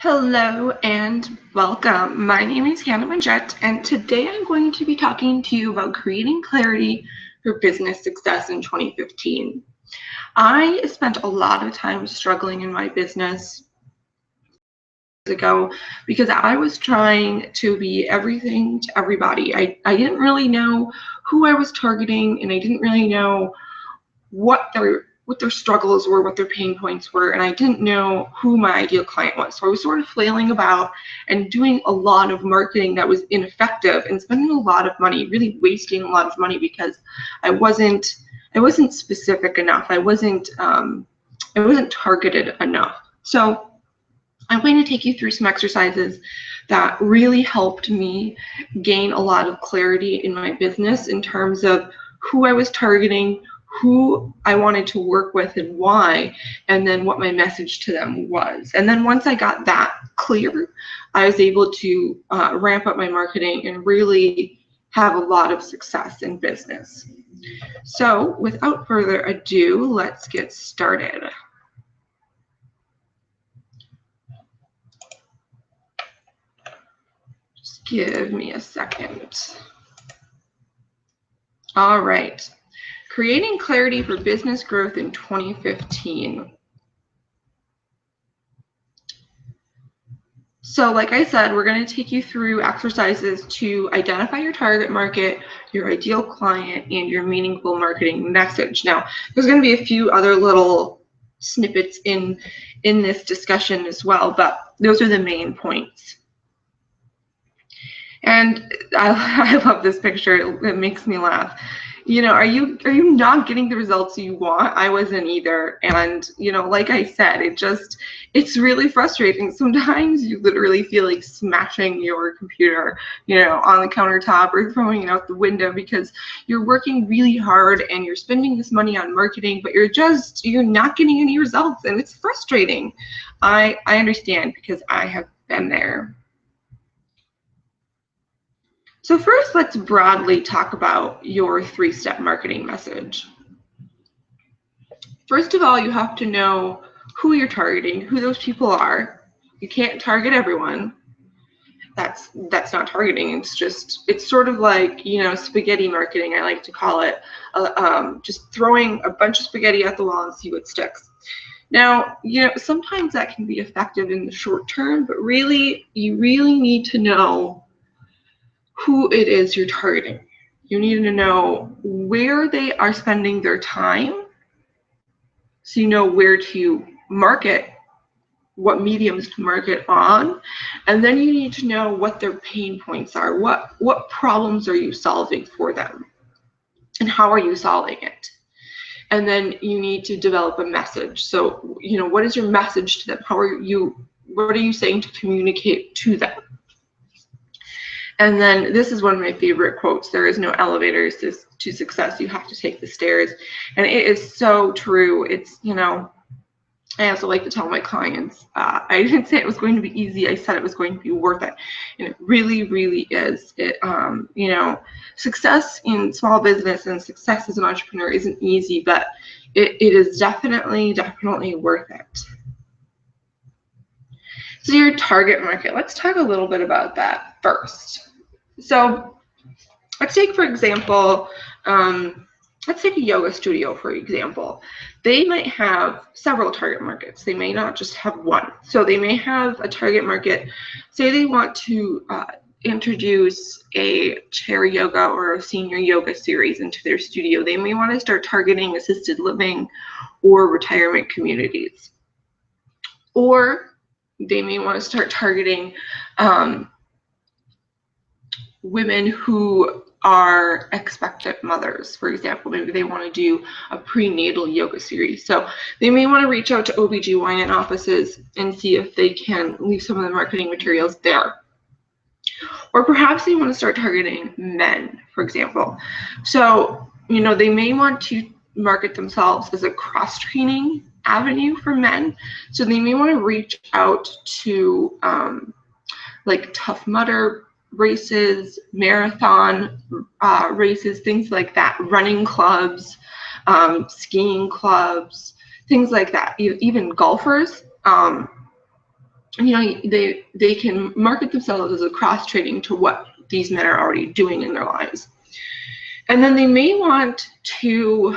Hello and welcome. My name is Hannah Manjette, and today I'm going to be talking to you about creating clarity for business success in 2015. I spent a lot of time struggling in my business ago because I was trying to be everything to everybody. I didn't really know who I was targeting, and I didn't really know what their struggles were, what their pain points were, and I didn't know who my ideal client was. So I was sort of flailing about and doing a lot of marketing that was ineffective and spending a lot of money, really wasting a lot of money because I wasn't I wasn't specific enough. I wasn't targeted enough. So I'm going to take you through some exercises that really helped me gain a lot of clarity in my business in terms of who I was targeting, who I wanted to work with and why, and then what my message to them was. And then once I got that clear, I was able to ramp up my marketing and really have a lot of success in business. So without further ado, let's get started. Just give me a second. All right. Creating clarity for business growth in 2015. So like I said, we're going to take you through exercises to identify your target market, your ideal client, and your meaningful marketing message. Now, there's going to be a few other little snippets in this discussion as well, but those are the main points. And I love this picture. It makes me laugh. Are you not getting the results you want? I wasn't either. And like I said, it's really frustrating. Sometimes you literally feel like smashing your computer, on the countertop or throwing it out the window because you're working really hard and you're spending this money on marketing, but you're not getting any results, and it's frustrating. I understand because I have been there. So first, let's broadly talk about your three-step marketing message. First of all, you have to know who you're targeting, who those people are. You can't target everyone. That's not targeting. It's sort of like, spaghetti marketing, I like to call it. Just throwing a bunch of spaghetti at the wall and see what sticks. Now, sometimes that can be effective in the short term, but really, you really need to know who it is you're targeting. You need to know where they are spending their time, so you know where to market, what mediums to market on, and then you need to know what their pain points are. What problems are you solving for them, and how are you solving it? And then you need to develop a message. So, what is your message to them? What are you saying to communicate to them? And then this is one of my favorite quotes: there is no elevators to success, you have to take the stairs. And it is so true. It's, I also like to tell my clients, I didn't say it was going to be easy, I said it was going to be worth it. And it really, really is. Success in small business and success as an entrepreneur isn't easy, but it is definitely worth it. So your target market, let's talk a little bit about that first. So let's take, for example, let's take a yoga studio, for example. They might have several target markets. They may not just have one. So they may have a target market. Say they want to introduce a chair yoga or a senior yoga series into their studio. They may want to start targeting assisted living or retirement communities. Or they may want to start targeting women who are expectant mothers, for example. Maybe they want to do a prenatal yoga series. So they may want to reach out to OBGYN offices and see if they can leave some of the marketing materials there. Or perhaps they want to start targeting men, for example. So, they may want to market themselves as a cross-training avenue for men. So they may want to reach out to like Tough Mudder races, marathon races, things like that, running clubs, skiing clubs, things like that, even golfers. they can market themselves as a cross training to what these men are already doing in their lives. And then they may want to,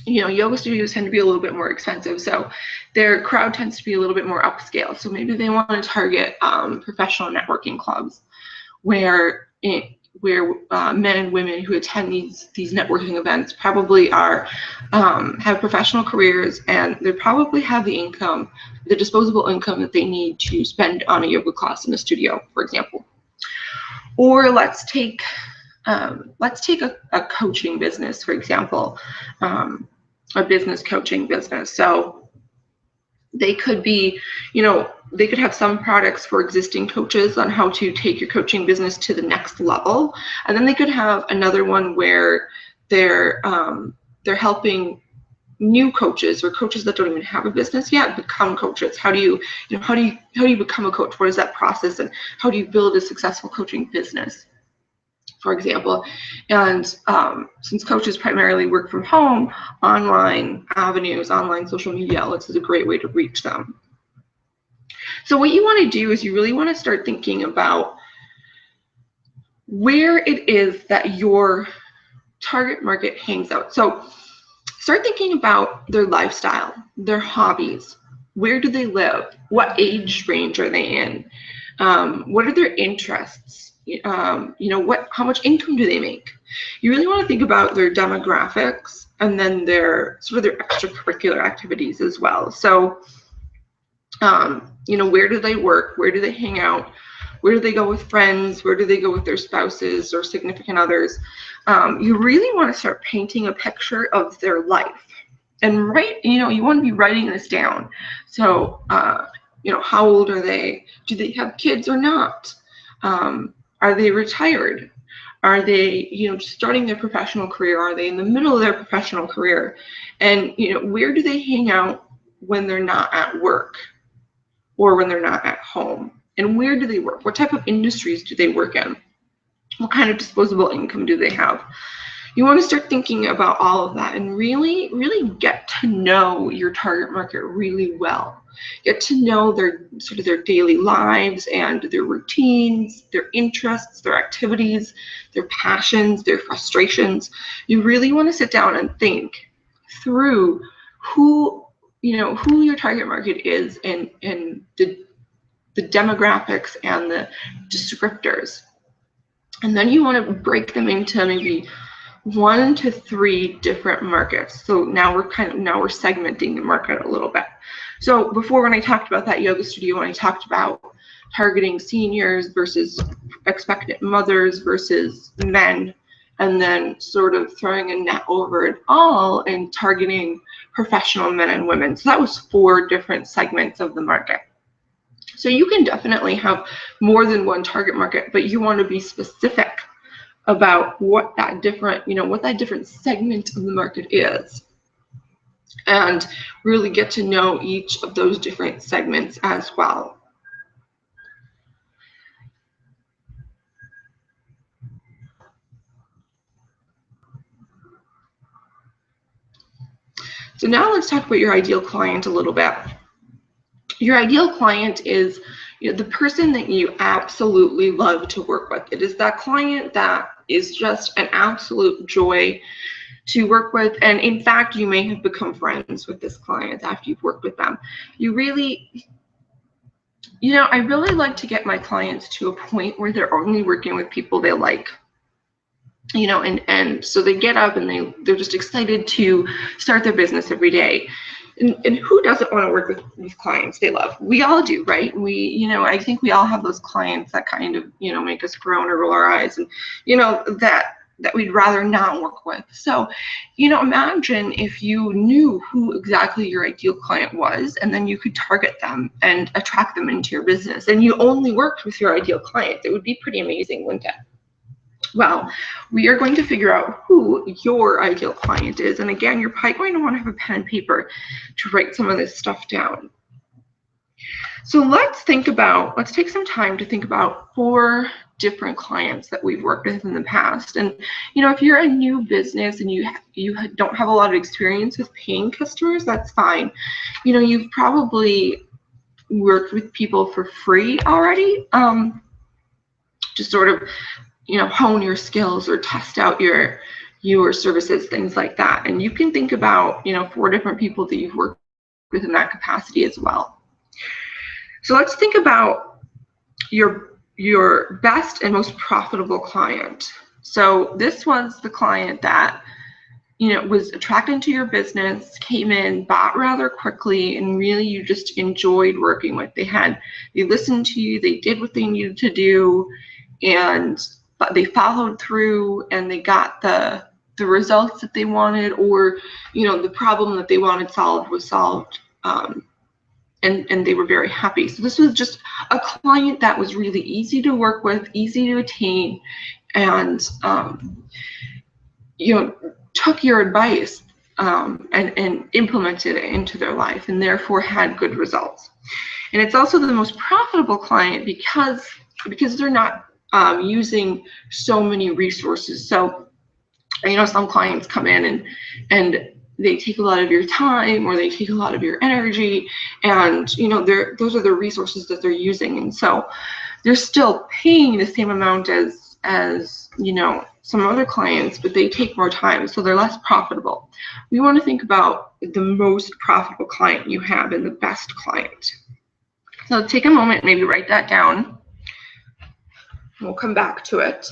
yoga studios tend to be a little bit more expensive, so their crowd tends to be a little bit more upscale. So maybe they want to target professional networking clubs where men and women who attend these networking events probably are have professional careers, and they probably have the disposable income that they need to spend on a yoga class in a studio, for example. Or let's take a coaching business, for example, a business coaching business. So they could be, they could have some products for existing coaches on how to take your coaching business to the next level. And then they could have another one where they're helping new coaches or coaches that don't even have a business yet become coaches. How do you become a coach? What is that process, and how do you build a successful coaching business, for example? And since coaches primarily work from home, online avenues, online social media outlets is a great way to reach them. So what you want to do is you really want to start thinking about where it is that your target market hangs out. So start thinking about their lifestyle, their hobbies. Where do they live? What age range are they in? What are their interests? How much income do they make? You really want to think about their demographics and then their extracurricular activities as well. So, where do they work? Where do they hang out? Where do they go with friends? Where do they go with their spouses or significant others? You really want to start painting a picture of their life. And you want to be writing this down. So, how old are they? Do they have kids or not? Are they retired? Are they, starting their professional career? Are they in the middle of their professional career? And, where do they hang out when they're not at work or when they're not at home? And where do they work? What type of industries do they work in? What kind of disposable income do they have? You want to start thinking about all of that and really, really get to know your target market really well. Get to know their daily lives and their routines, their interests, their activities, their passions, their frustrations. You really want to sit down and think through who your target market is and the demographics and the descriptors. And then you want to break them into maybe 1 to 3 different markets. So now we're segmenting the market a little bit. So before, when I talked about that yoga studio, when I talked about targeting seniors versus expectant mothers versus men, and then sort of throwing a net over it all and targeting professional men and women. So that was 4 different segments of the market. So you can definitely have more than one target market, but you want to be specific about what that different segment of the market is, and really get to know each of those different segments as well. So now let's talk about your ideal client a little bit. Your ideal client is the person that you absolutely love to work with. It is that client that is just an absolute joy to work with. And in fact, you may have become friends with this client after you've worked with them. I really like to get my clients to a point where they're only working with people they like. And so they get up and they're just excited to start their business every day. And who doesn't want to work with these clients they love? We all do, right? I think we all have those clients that kind of, make us groan or roll our eyes, and, that we'd rather not work with. So, imagine if you knew who exactly your ideal client was, and then you could target them and attract them into your business, and you only worked with your ideal client. It would be pretty amazing, wouldn't it? Well, we are going to figure out who your ideal client is. And again, you're probably going to want to have a pen and paper to write some of this stuff down. So let's take some time to think about 4 different clients that we've worked with in the past. And if you're a new business and you don't have a lot of experience with paying customers, that's fine. You've probably worked with people for free already, to sort of hone your skills or test out your services, things like that. And you can think about 4 different people that you've worked with in that capacity as well. So let's think about your best and most profitable client. So this was the client that was attracted to your business, came in, bought rather quickly, and really you just enjoyed working with. They listened to you, they did what they needed to do, and they followed through, and they got the results that they wanted, or the problem that they wanted solved was solved. And they were very happy. So this was just a client that was really easy to work with, easy to attain, and took your advice and implemented it into their life, and therefore had good results. And it's also the most profitable client because they're not using so many resources. So some clients come in and they take a lot of your time, or they take a lot of your energy, and those are the resources that they're using, and so they're still paying the same amount as some other clients, but they take more time, so they're less profitable. We want to think about the most profitable client you have and the best client. So take a moment, maybe write that down. We'll come back to it.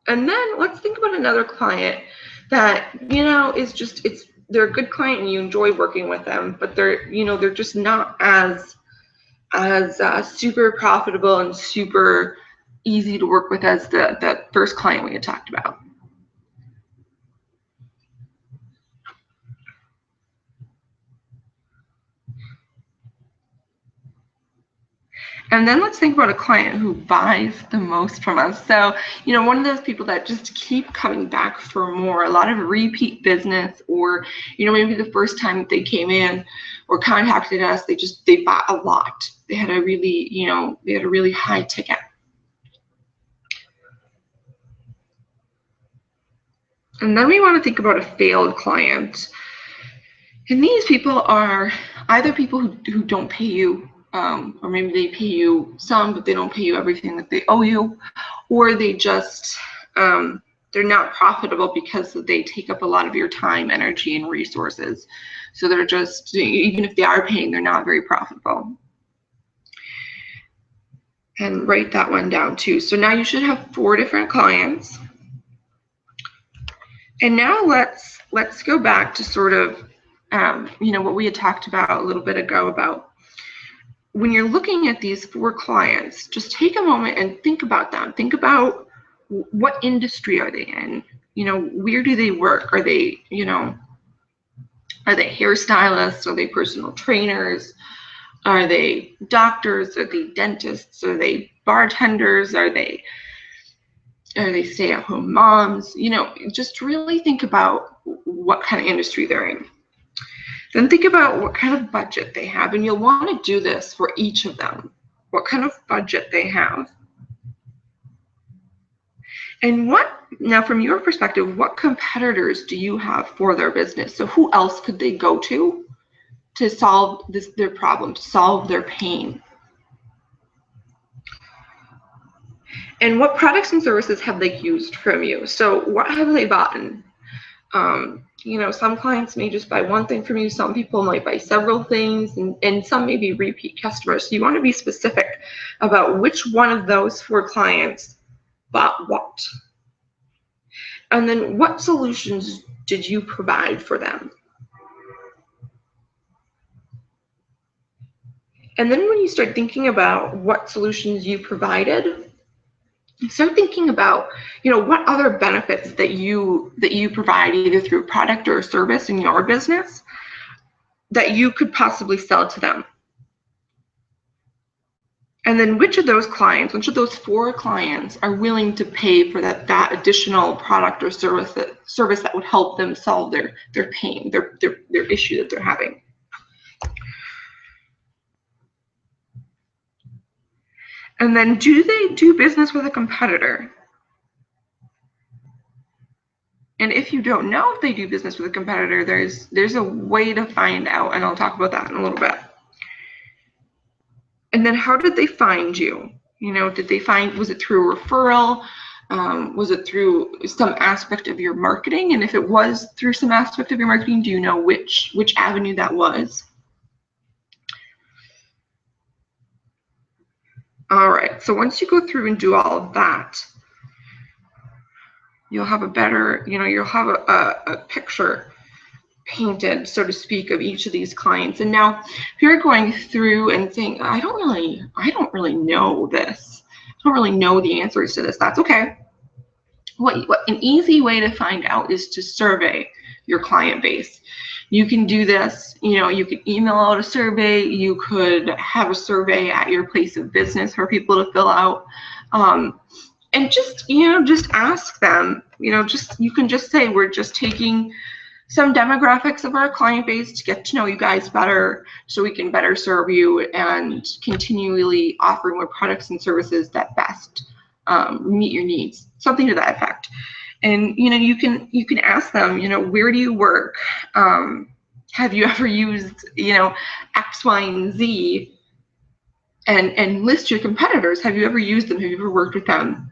And then let's think about another client that they're a good client and you enjoy working with them, but they're just not as super profitable and super easy to work with as that first client we had talked about. And then let's think about a client who buys the most from us. So, one of those people that just keep coming back for more, a lot of repeat business, or, maybe the first time that they came in or contacted us, they bought a lot. They had a really high ticket. And then we want to think about a failed client. And these people are either people who don't pay you, or maybe they pay you some, but they don't pay you everything that they owe you, or they just, they're not profitable because they take up a lot of your time, energy, and resources. So they're just, even if they are paying, they're not very profitable. And write that one down too. So now you should have 4 different clients. And now let's go back to sort of, what we had talked about a little bit ago about when you're looking at these 4 clients, just take a moment and think about them. Think about what industry are they in? Where do they work? Are they hairstylists? Are they personal trainers? Are they doctors? Are they dentists? Are they bartenders? Are they stay-at-home moms? Just really think about what kind of industry they're in. Then think about what kind of budget they have, and you'll want to do this for each of them. What kind of budget they have. And now from your perspective, what competitors do you have for their business? So who else could they go to solve their problem, to solve their pain? And what products and services have they used from you? So what have they bought? Some clients may just buy one thing from you, some people might buy several things, and some may be repeat customers. So you want to be specific about which one of those 4 clients bought what. And then what solutions did you provide for them? And then when you start thinking about what solutions you provided, start thinking about, what other benefits that you provide either through a product or a service in your business that you could possibly sell to them. And then which of those 4 clients are willing to pay for that additional product or service that would help them solve their pain, their issue that they're having. And then, do they do business with a competitor? And if you don't know if they do business with a competitor, there's a way to find out, and I'll talk about that in a little bit. And then, how did they find you? You know, did they find, was it through a referral? Was it through some aspect of your marketing? And if it was through some aspect of your marketing, do you know which avenue that was? All right, so once you go through and do all of that, you'll have a better, you'll have a picture painted, so to speak, of each of these clients. And now, if you're going through and saying, I don't really know this, I don't really know the answers to this, that's okay. What an easy way to find out is to survey your client base. You can do this, you can email out a survey, you could have a survey at your place of business for people to fill out. And just ask them, you can just say, we're just taking some demographics of our client base to get to know you guys better so we can better serve you and continually offer more products and services that best meet your needs, something to that effect. And you can ask them, where do you work? Have you ever used X, Y, and Z? And list your competitors. Have you ever used them? Have you ever worked with them?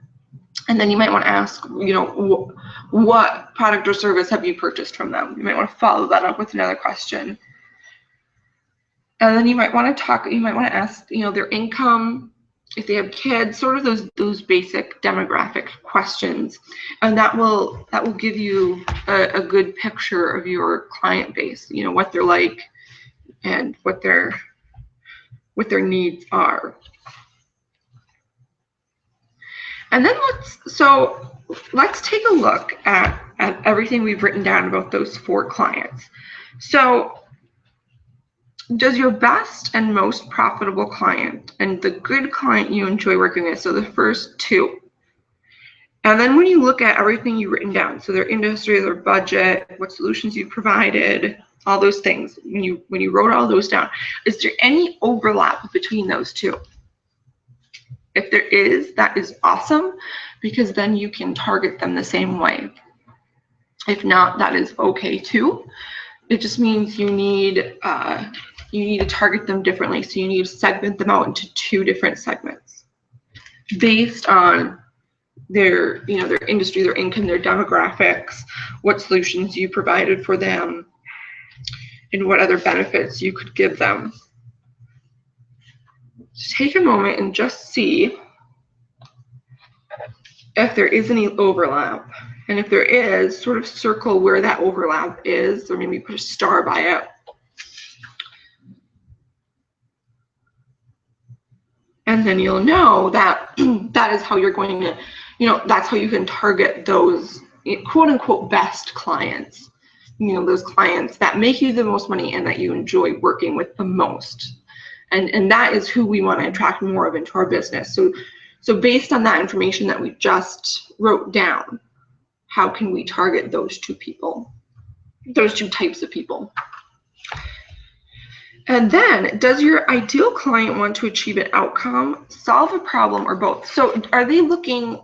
And then you might want to ask, what product or service have you purchased from them? You might want to follow that up with another question. And then you might want to ask, their income, if they have kids, sort of those basic demographic questions. And that will give you a good picture of your client base, what they're like and what their needs are. And then let's take a look at everything we've written down about those 4 clients. So, does your best and most profitable client and the good client you enjoy working with, so the first 2, and then when you look at everything you've written down, so their industry, their budget, what solutions you've provided, all those things, when you wrote all those down, is there any overlap between those 2? If there is, that is awesome, because then you can target them the same way. If not, that is okay too. It just means you need to target them differently. So you need to segment them out into 2 different segments based on their industry, their income, their demographics, what solutions you provided for them, and what other benefits you could give them. Just take a moment and just see if there is any overlap. And if there is, sort of circle where that overlap is, or maybe put a star by it. And then you'll know that that is how you're going to, that's how you can target those quote unquote best clients. Those clients that make you the most money and that you enjoy working with the most. And that is who we want to attract more of into our business. So based on that information that we just wrote down, how can we target those 2 people, those 2 types of people? And then, does your ideal client want to achieve an outcome, solve a problem, or both? So are they looking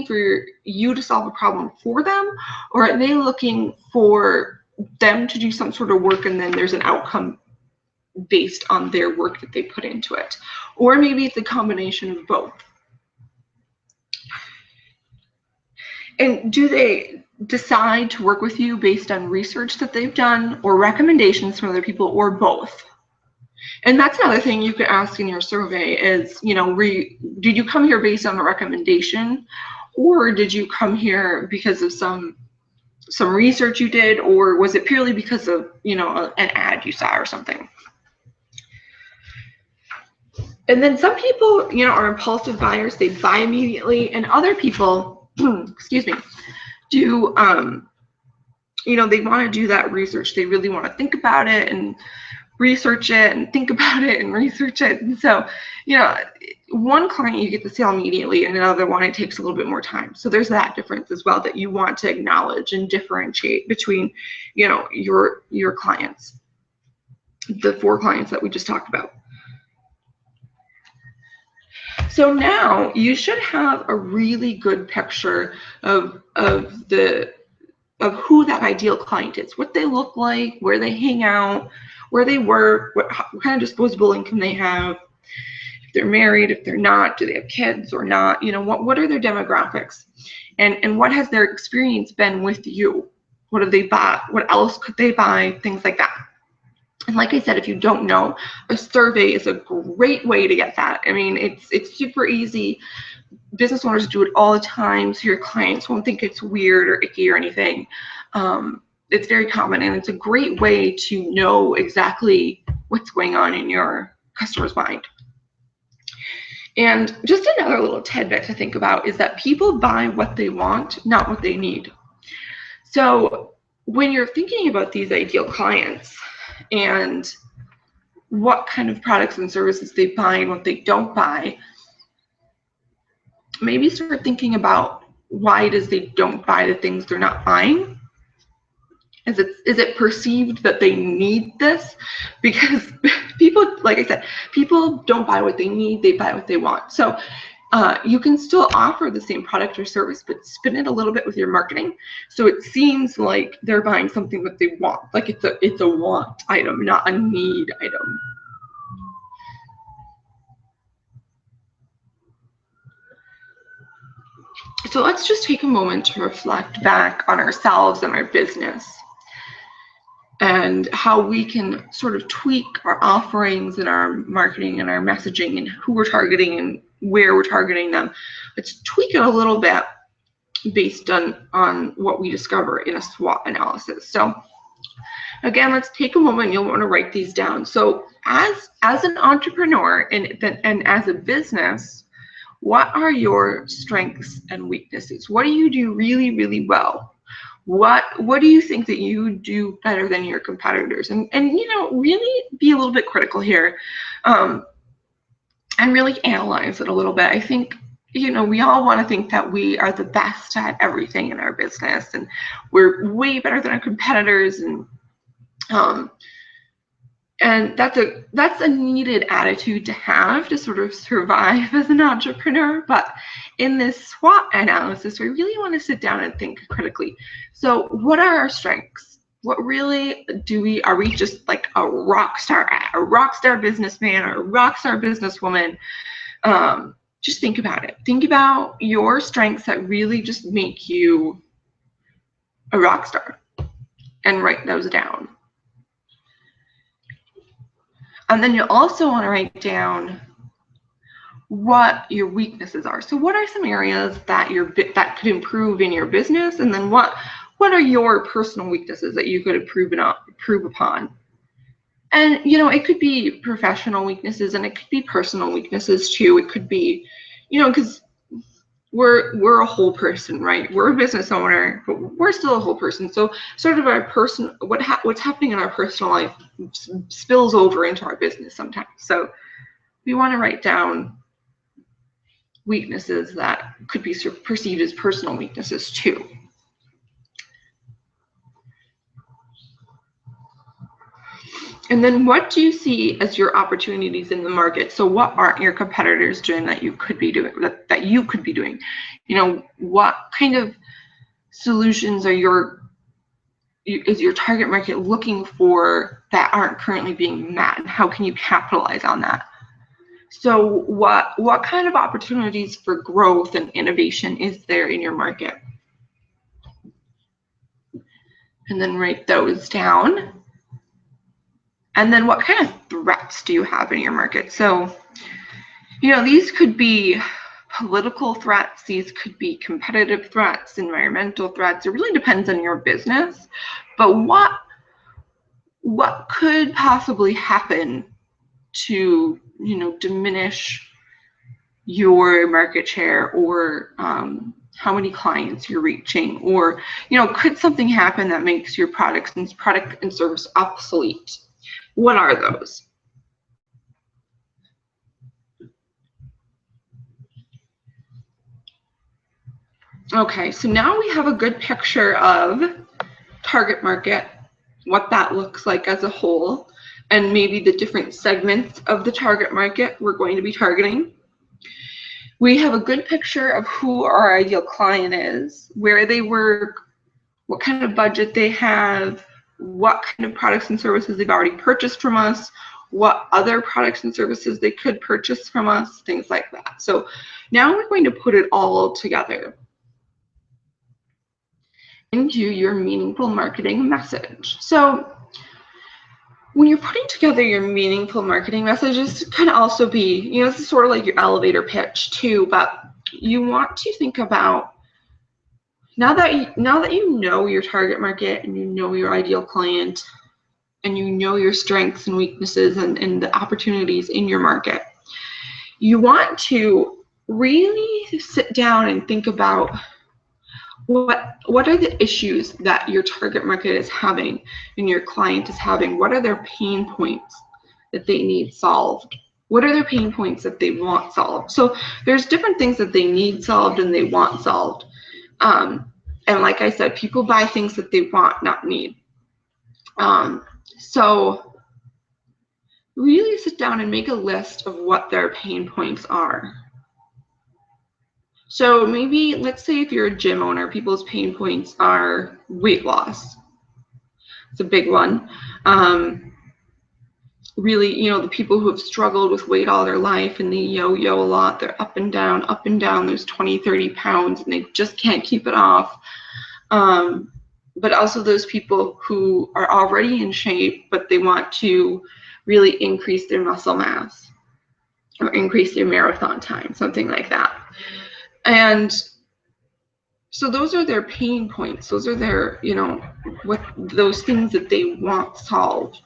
for you to solve a problem for them, or are they looking for them to do some sort of work and then there's an outcome based on their work that they put into it? Or maybe it's a combination of both. And do they decide to work with you based on research that they've done or recommendations from other people, or both? And that's another thing you could ask in your survey is, did you come here based on a recommendation, or did you come here because of some research you did, or was it purely because of, an ad you saw or something? And then some people, are impulsive buyers. They buy immediately, and other people, excuse me, do, they want to do that research. They really want to think about it and research it and think about it and research it. And so, one client you get the sale immediately, and another one it takes a little bit more time. So there's that difference as well that you want to acknowledge and differentiate between, your clients. the 4 clients that we just talked about. So now you should have a really good picture of who that ideal client is, what they look like, where they hang out, where they work, what kind of disposable income they have, if they're married, if they're not, do they have kids or not, you know, what are their demographics, and what has their experience been with you? What have they bought? What else could they buy? Things like that. And like I said, if you don't know, a survey is a great way to get that. I mean, it's super easy. Business owners do it all the time, so your clients won't think it's weird or icky or anything. It's very common, and it's a great way to know exactly what's going on in your customer's mind. And just another little tidbit to think about is that people buy what they want, not what they need. So when you're thinking about these ideal clients and what kind of products and services they buy and what they don't buy, maybe start thinking about why it is they don't buy the things they're not buying. Is it perceived that they need this? Because people, like I said, people don't buy what they need, they buy what they want. So you can still offer the same product or service, but spin it a little bit with your marketing, so it seems like they're buying something that they want, like it's a want item, not a need item. So let's just take a moment to reflect back on ourselves and our business and how we can sort of tweak our offerings and our marketing and our messaging and who we're targeting and where we're targeting them. Let's tweak it a little bit based on what we discover in a SWOT analysis. So again, let's take a moment. You'll want to write these down. So as an entrepreneur and as a business, what are your strengths and weaknesses? What do you do really, really well? What do you think that you do better than your competitors? And you know, really be a little bit critical here, and really analyze it a little bit. I think, you know, we all want to think that we are the best at everything in our business and we're way better than our competitors, and that's a needed attitude to have to sort of survive as an entrepreneur. But in this SWOT analysis, we really want to sit down and think critically. So what are our strengths? What really are we just like a rock star businessman or a rock star businesswoman? Just think about it. Think about your strengths that really just make you a rock star and write those down. And then you'll also want to write down what your weaknesses are. So what are some areas that could improve in your business, and then what are your personal weaknesses that you could improve upon? And you know, it could be professional weaknesses and it could be personal weaknesses too. It could be, you know, because we're a whole person, right? We're a business owner, but we're still a whole person. So sort of our person, what's happening in our personal life spills over into our business sometimes. So we want to write down weaknesses that could be perceived as personal weaknesses too. And then what do you see as your opportunities in the market? So what aren't your competitors doing that you could be doing, that you could be doing? You know, what kind of solutions is your target market looking for that aren't currently being met? And how can you capitalize on that? So what kind of opportunities for growth and innovation is there in your market? And then write those down. And then what kind of threats do you have in your market? So, you know, these could be political threats, these could be competitive threats, environmental threats. It really depends on your business. But what could possibly happen to, you know, diminish your market share, or how many clients you're reaching, or, you know, could something happen that makes your product and service obsolete? What are those? Okay, so now we have a good picture of target market, what that looks like as a whole. and maybe the different segments of the target market we're going to be targeting. We have a good picture of who our ideal client is, where they work, what kind of budget they have, what kind of products and services they've already purchased from us, what other products and services they could purchase from us, things like that. So now we're going to put it all together into your meaningful marketing message. So when you're putting together your meaningful marketing messages, it can also be, this is sort of like your elevator pitch too, but you want to think about, now that you know your target market and you know your ideal client and you know your strengths and weaknesses and the opportunities in your market, you want to really sit down and think about what are the issues that your target market is having and your client is having. What are their pain points that they need solved? What are their pain points that they want solved? So there's different things that they need solved and they want solved. And like I said, people buy things that they want, not need. So really sit down and make a list of what their pain points are. So maybe, let's say if you're a gym owner, people's pain points are weight loss. It's a big one. Really, the people who have struggled with weight all their life and they yo-yo a lot, they're up and down, there's 20, 30 pounds and they just can't keep it off. But also those people who are already in shape, but they want to really increase their muscle mass or increase their marathon time, something like that. And so those are their pain points. Those are their, what those things that they want solved.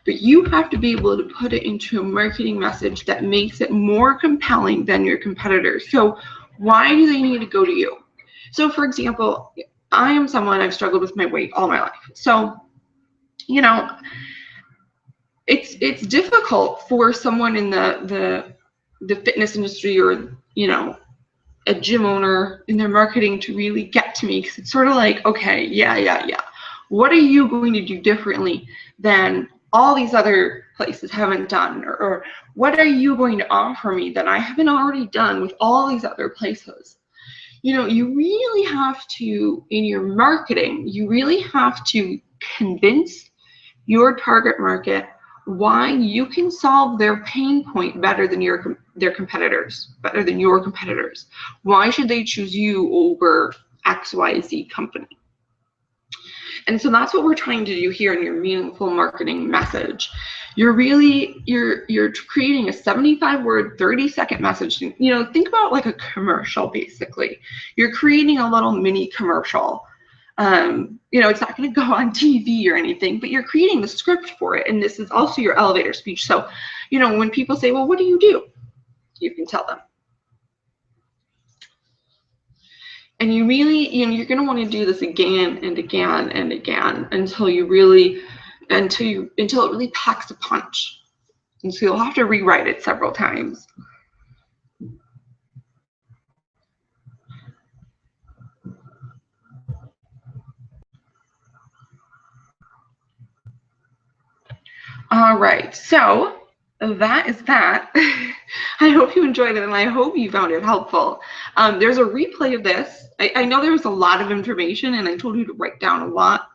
But you have to be able to put it into a marketing message that makes it more compelling than your competitors. So why do they need to go to you? So for example, I am someone, I've struggled with my weight all my life. So, it's difficult for someone in the fitness industry or, a gym owner in their marketing to really get to me, because it's sort of like, okay, yeah. What are you going to do differently than all these other places haven't done? Or what are you going to offer me that I haven't already done with all these other places? You really have to, in your marketing, you really have to convince your target market why you can solve their pain point better than their competitors, better than your competitors. Why should they choose you over XYZ company? And so that's what we're trying to do here in your meaningful marketing message. You're creating a 75-word, 30-second message. Think about like a commercial, basically. You're creating a little mini commercial. It's not going to go on TV or anything, but you're creating the script for it. And this is also your elevator speech. So, when people say, well, what do? You can tell them. And you really, you're going to want to do this again and again and again until it really packs a punch. And so you'll have to rewrite it several times. All right, so that is that. I hope you enjoyed it and I hope you found it helpful. There's a replay of this. I know there was a lot of information and I told you to write down a lot.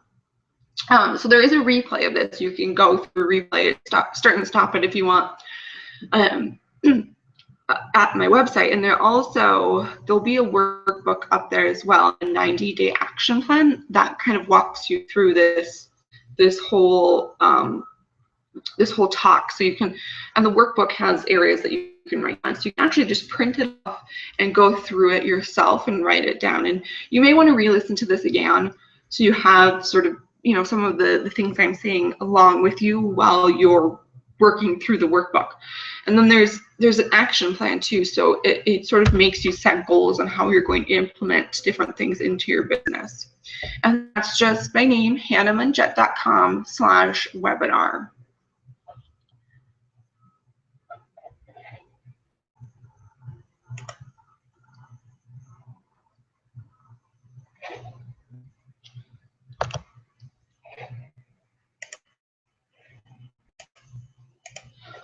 So there is a replay of this. You can go through replay, start and stop it if you want, at my website. And there'll be a workbook up there as well, a 90-day action plan that kind of walks you through this whole talk. So you can, and the workbook has areas that you can write on. So you can actually just print it off and go through it yourself and write it down. And you may want to re-listen to this again so you have sort of, some of the things I'm saying along with you while you're working through the workbook. And then there's an action plan too. So it sort of makes you set goals on how you're going to implement different things into your business. And that's just my name, hannahmanjet.com/webinar.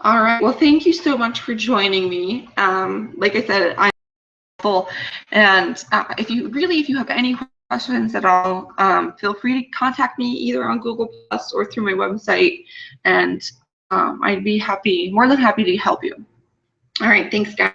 All right. Well, thank you so much for joining me. Like I said, I'm helpful, and if you have any questions at all, feel free to contact me either on Google Plus or through my website, and I'd be more than happy to help you. All right. Thanks, guys.